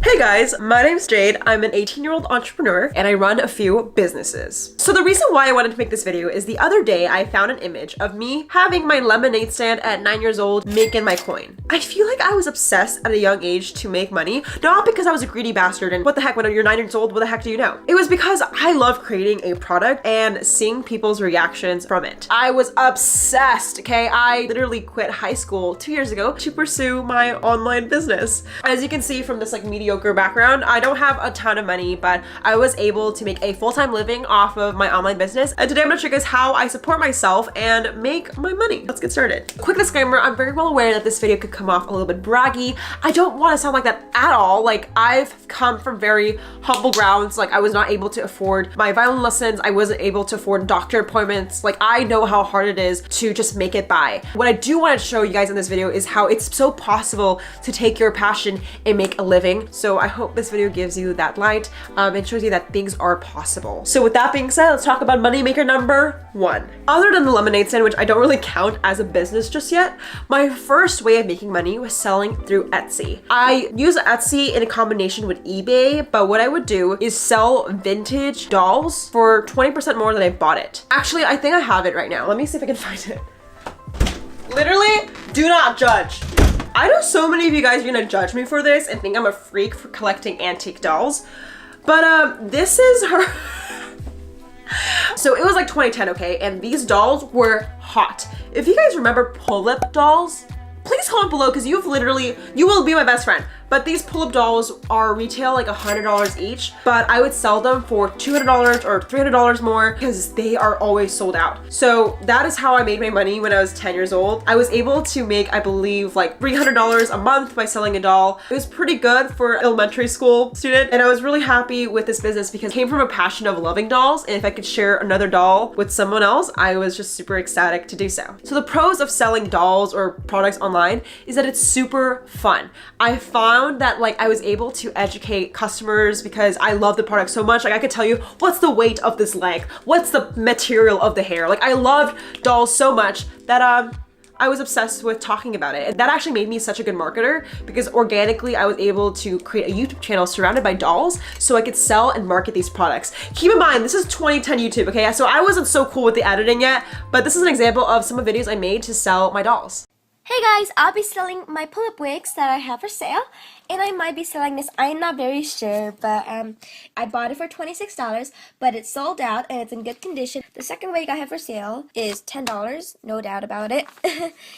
Hey guys, my name's Jade. I'm an 18-year-old entrepreneur and I run a few businesses. So the reason why I wanted to make this video is the other day I found an image of me having my lemonade stand at 9 years old making my coin. I feel like I was obsessed at a young age to make money, not because I was a greedy bastard and what the heck, when you're 9 years old, what the heck do you know? It was because I love creating a product and seeing people's reactions from it. I was obsessed, okay? I literally quit high school 2 years ago to pursue my online business. As you can see from this mediocre background, I don't have a ton of money, but I was able to make a full-time living off of my online business. And today I'm gonna show you guys how I support myself and make my money. Let's get started. Quick disclaimer, I'm very well aware that this video could come off a little bit braggy. I don't want to sound like that at all. Like, I've come from very humble grounds. Like, I was not able to afford my violin lessons. I wasn't able to afford doctor appointments. Like, I know how hard it is to just make it by. What I do want to show you guys in this video is how it's so possible to take your passion and make a living. So I hope this video gives you that light and shows you that things are possible. So with that being said, let's talk about moneymaker number 1. Other than the lemonade stand, which I don't really count as a business just yet, my first way of making money was selling through Etsy. I use Etsy in a combination with eBay, but what I would do is sell vintage dolls for 20% more than I bought it. Actually, I think I have it right now. Let me see if I can find it. Literally, do not judge. I know so many of you guys are gonna judge me for this and think I'm a freak for collecting antique dolls, but this is her. So it was like 2010, okay? And these dolls were hot. If you guys remember pull-up dolls, please comment below because you will be my best friend. But these pull-up dolls are retail like $100 each, but I would sell them for $200 or $300 more because they are always sold out. So that is how I made my money when I was 10 years old. I was able to make, I believe, like $300 a month by selling a doll. It was pretty good for an elementary school student. And I was really happy with this business because it came from a passion of loving dolls. And if I could share another doll with someone else, I was just super ecstatic to do so. So the pros of selling dolls or products online is that it's super fun. I found that like I was able to educate customers because I love the product so much. Like, I could tell you what's the weight of this leg, what's the material of the hair. Like, I loved dolls so much that I was obsessed with talking about it. And that actually made me such a good marketer because organically I was able to create a YouTube channel surrounded by dolls so I could sell and market these products. Keep in mind, this is 2010 YouTube, okay? So I wasn't so cool with the editing yet, but this is an example of some of the videos I made to sell my dolls. Hey guys, I'll be selling my pull-up wigs that I have for sale, and I might be selling this. I'm not very sure, but I bought it for $26, but it's sold out and it's in good condition. The second wig I have for sale is $10, no doubt about it.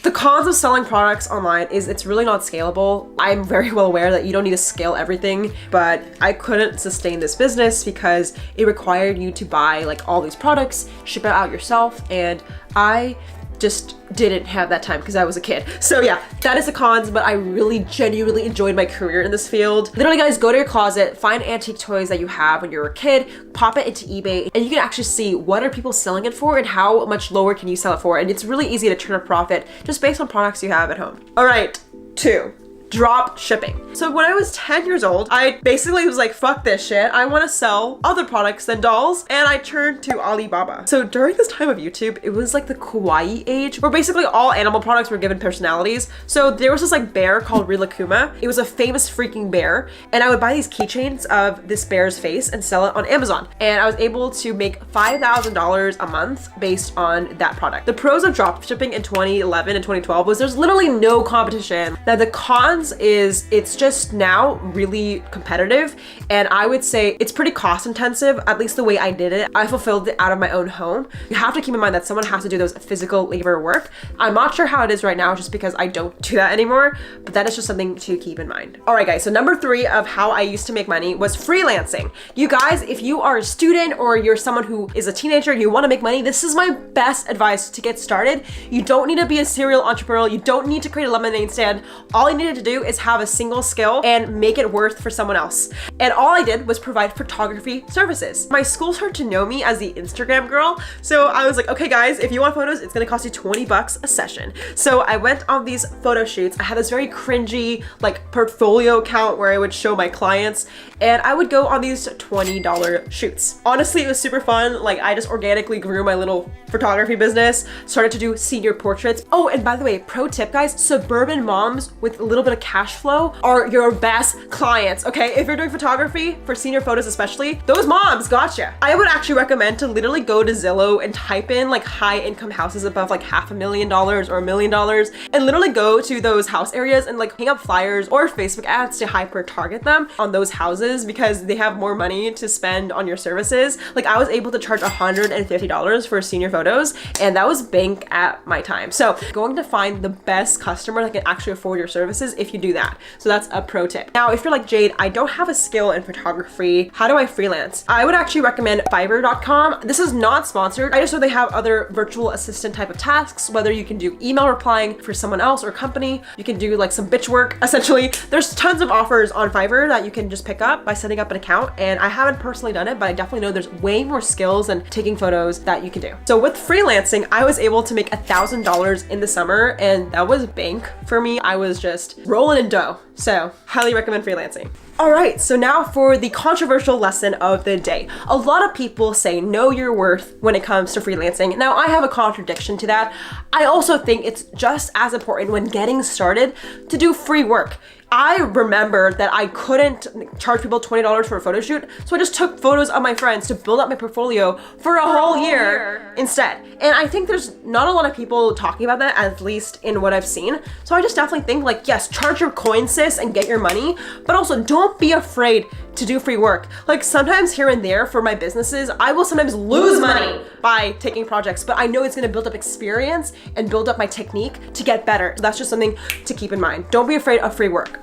The cons of selling products online is it's really not scalable. I'm very well aware that you don't need to scale everything, but I couldn't sustain this business because it required you to buy like all these products, ship it out yourself, and I just didn't have that time because I was a kid. So yeah, that is the cons, but I really genuinely enjoyed my career in this field. Literally guys, go to your closet, find antique toys that you have when you were a kid, pop it into eBay, and you can actually see what are people selling it for and how much lower can you sell it for. And it's really easy to turn a profit just based on products you have at home. All right, 2. Drop shipping. So when I was 10 years old, I basically was like, fuck this shit. I want to sell other products than dolls. And I turned to Alibaba. So during this time of YouTube, it was like the kawaii age where basically all animal products were given personalities. So there was this like bear called Rilakkuma. It was a famous freaking bear. And I would buy these keychains of this bear's face and sell it on Amazon. And I was able to make $5,000 a month based on that product. The pros of drop shipping in 2011 and 2012 was there's literally no competition. Now the cons is it's just now really competitive, and I would say it's pretty cost intensive, at least the way I did it. I fulfilled it out of my own home. You have to keep in mind that someone has to do those physical labor work. I'm not sure how it is right now just because I don't do that anymore, but that is just something to keep in mind. All right guys, so number 3 of how I used to make money was freelancing. You guys, if you are a student or you're someone who is a teenager and you want to make money, this is my best advice to get started. You don't need to be a serial entrepreneur. You don't need to create a lemonade stand. All you needed to do is have a single skill and make it worth for someone else. And all I did was provide photography services. My school started to know me as the Instagram girl. So I was like, okay guys, if you want photos, it's gonna cost you 20 bucks a session. So I went on these photo shoots. I had this very cringy like portfolio account where I would show my clients, and I would go on these $20 shoots. Honestly, it was super fun. Like, I just organically grew my little photography business, started to do senior portraits. Oh, and by the way, pro tip guys, suburban moms with a little bit of cash flow are your best clients, okay? If you're doing photography for senior photos especially, those moms gotcha. I would actually recommend to literally go to Zillow and type in like high income houses above like $500,000 or $1 million and literally go to those house areas and like hang up flyers or Facebook ads to hyper target them on those houses because they have more money to spend on your services. Like I was able to charge $150 for senior photos, and that was bank at my time. So going to find the best customer that can actually afford your services if you do that. So that's a pro tip. Now, if you're like, Jade, I don't have a skill in photography, how do I freelance? I would actually recommend Fiverr.com. This is not sponsored. I just know they have other virtual assistant type of tasks, whether you can do email replying for someone else or company, you can do like some bitch work. Essentially, there's tons of offers on Fiverr that you can just pick up by setting up an account. And I haven't personally done it, but I definitely know there's way more skills than taking photos that you can do. So with freelancing, I was able to make $1,000 in the summer, and that was bank for me. I was just rolling in dough. So highly recommend freelancing. All right, so now for the controversial lesson of the day. A lot of people say know your worth when it comes to freelancing. Now, I have a contradiction to that. I also think it's just as important when getting started to do free work. I remember that I couldn't charge people $20 for a photo shoot, so I just took photos of my friends to build up my portfolio for a whole year instead. And I think there's not a lot of people talking about that, at least in what I've seen. So I just definitely think like, yes, charge your coin, sis, and get your money, but also don't be afraid to do free work. Like sometimes here and there for my businesses, I will sometimes lose money by taking projects, but I know it's gonna build up experience and build up my technique to get better. So that's just something to keep in mind. Don't be afraid of free work.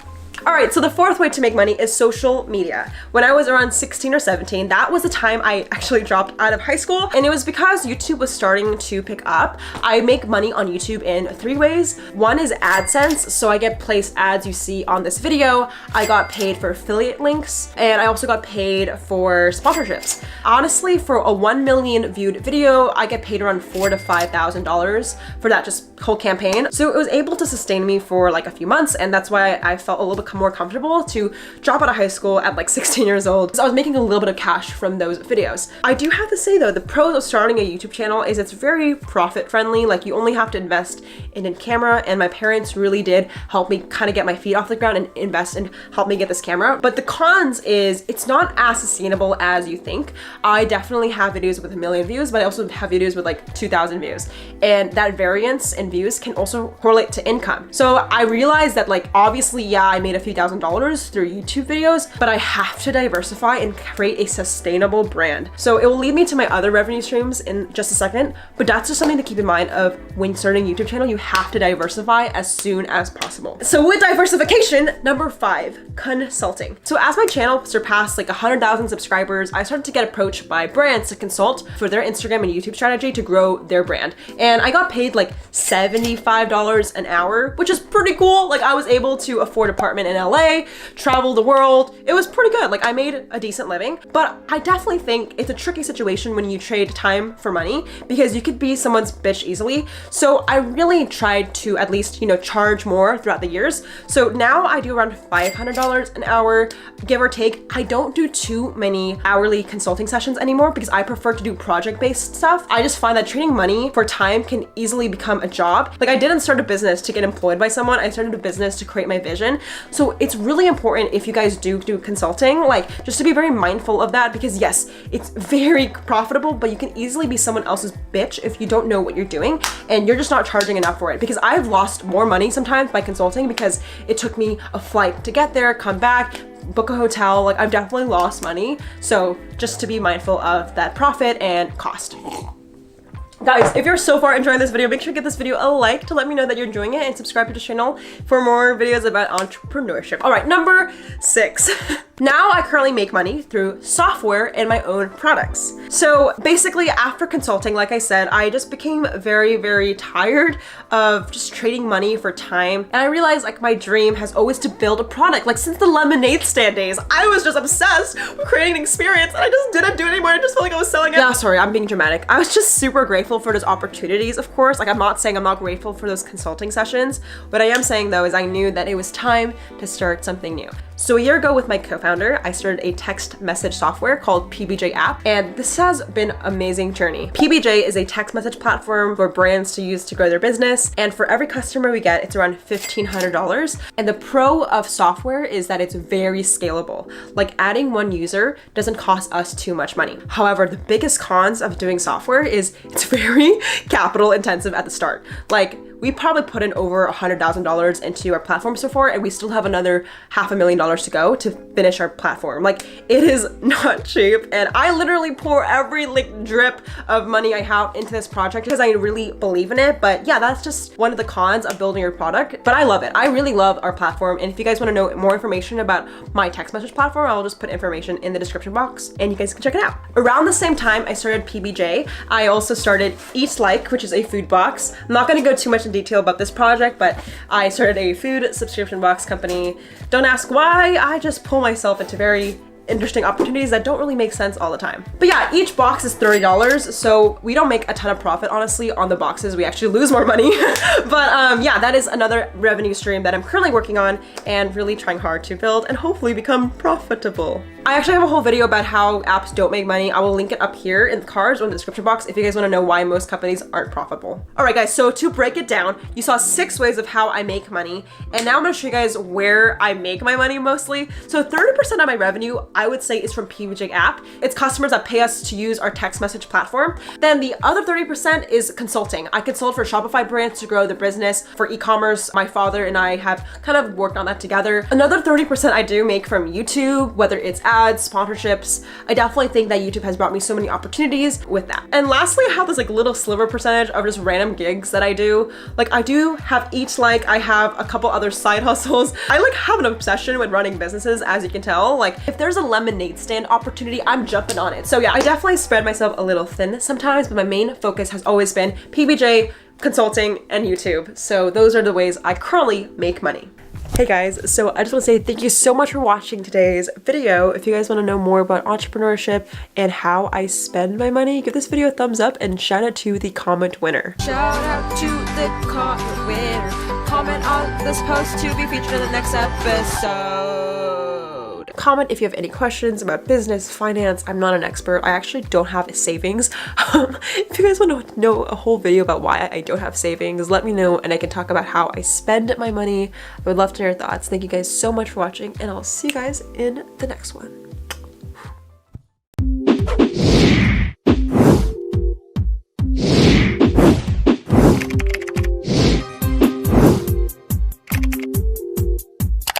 All right, so the fourth way to make money is social media. When I was around 16 or 17, that was the time I actually dropped out of high school, and it was because YouTube was starting to pick up. I make money on YouTube in 3 ways. One is AdSense, so I get placed ads you see on this video. I got paid for affiliate links, and I also got paid for sponsorships. Honestly, for a 1 million viewed video, I get paid around $4,000 to $5,000 for that just whole campaign. So it was able to sustain me for like a few months, and that's why I felt a little bit more comfortable to drop out of high school at like 16 years old. So I was making a little bit of cash from those videos. I do have to say though, the pros of starting a YouTube channel is it's very profit friendly. Like you only have to invest in a camera, and my parents really did help me kind of get my feet off the ground and invest and help me get this camera. But the cons is it's not as sustainable as you think. I definitely have videos with 1 million views, but I also have videos with like 2,000 views. And that variance in views can also correlate to income. So I realized that like, obviously, yeah, I made a few $1,000 through YouTube videos, but I have to diversify and create a sustainable brand. So it will lead me to my other revenue streams in just a second, but that's just something to keep in mind of when starting a YouTube channel, you have to diversify as soon as possible. So with diversification, number 5, consulting. So as my channel surpassed like 100,000 subscribers, I started to get approached by brands to consult for their Instagram and YouTube strategy to grow their brand. And I got paid like $75 an hour, which is pretty cool. Like I was able to afford an apartment in LA, travel the world. It was pretty good. Like I made a decent living, but I definitely think it's a tricky situation when you trade time for money because you could be someone's bitch easily. So I really tried to at least, charge more throughout the years. So now I do around $500 an hour, give or take. I don't do too many hourly consulting sessions anymore because I prefer to do project-based stuff. I just find that trading money for time can easily become a job. Like I didn't start a business to get employed by someone. I started a business to create my vision. So it's really important if you guys do consulting, like just to be very mindful of that because yes, it's very profitable, but you can easily be someone else's bitch if you don't know what you're doing and you're just not charging enough for it. Because I've lost more money sometimes by consulting because it took me a flight to get there, come back, book a hotel. Like I've definitely lost money. So just to be mindful of that profit and cost. Guys, if you're so far enjoying this video, make sure to give this video a like to let me know that you're enjoying it and subscribe to the channel for more videos about entrepreneurship. All right, number 6. Now I currently make money through software and my own products. So basically after consulting, like I said, I just became very, very tired of just trading money for time. And I realized like my dream has always to build a product. Like since the lemonade stand days, I was just obsessed with creating an experience and I just didn't do it anymore. I just felt like I was selling it. Yeah, sorry, I'm being dramatic. I was just super grateful for those opportunities, of course. Like I'm not saying I'm not grateful for those consulting sessions. What I am saying though is I knew that it was time to start something new. So a year ago with my co-founder, I started a text message software called PBJ app, and this has been an amazing journey. PBJ is a text message platform for brands to use to grow their business, and for every customer we get, it's around $1,500. And the pro of software is that it's very scalable. Like adding one user doesn't cost us too much money. However, the biggest cons of doing software is it's very capital intensive at the start. Like we probably put in over $100,000 into our platform so far, and we still have another $500,000 to go to finish our platform. Like it is not cheap, and I literally pour every like drip of money I have into this project because I really believe in it. But yeah, that's just one of the cons of building your product. But I love it. I really love our platform, and if you guys want to know more information about my text message platform, I'll just put information in the description box, and you guys can check it out. Around the same time I started PBJ, I also started Eat Like, which is a food box. I'm not going to go too much in detail about this project, but I started a food subscription box company. Don't ask why, I just pull myself into very interesting opportunities that don't really make sense all the time. But yeah, each box is $30, so we don't make a ton of profit, honestly, on the boxes. We actually lose more money. But yeah, that is another revenue stream that I'm currently working on and really trying hard to build and hopefully become profitable. I actually have a whole video about how apps don't make money. I will link it up here in the cards or in the description box if you guys want to know why most companies aren't profitable. All right, guys, so to break it down, you saw 6 ways of how I make money, and now I'm gonna show you guys where I make my money mostly. So 30% of my revenue, I would say, is from PBJ app. It's customers that pay us to use our text message platform. Then the other 30% is consulting. I consult for Shopify brands to grow their business, for e-commerce. My father and I have kind of worked on that together. Another 30% I do make from YouTube, whether it's ads, sponsorships. I definitely think that YouTube has brought me so many opportunities with that. And lastly, I have this like little sliver percentage of just random gigs that I do. Like I do have Eat Like, I have a couple other side hustles. I like have an obsession with running businesses, as you can tell. Like if there's a lemonade stand opportunity, I'm jumping on it. So yeah, I definitely spread myself a little thin sometimes, but my main focus has always been PBJ, consulting, and YouTube. So those are the ways I currently make money. Hey guys, so I just want to say thank you so much for watching today's video. If you guys want to know more about entrepreneurship and how I spend my money, give this video a thumbs up and shout out to the comment winner. Shout out to the comment winner. Comment on this post to be featured in the next episode. Comment if you have any questions about business, finance. I'm not an expert. I actually don't have savings. If you guys want to know a whole video about why I don't have savings, let me know and I can talk about how I spend my money. I would love to hear your thoughts. Thank you guys so much for watching, and I'll see you guys in the next one.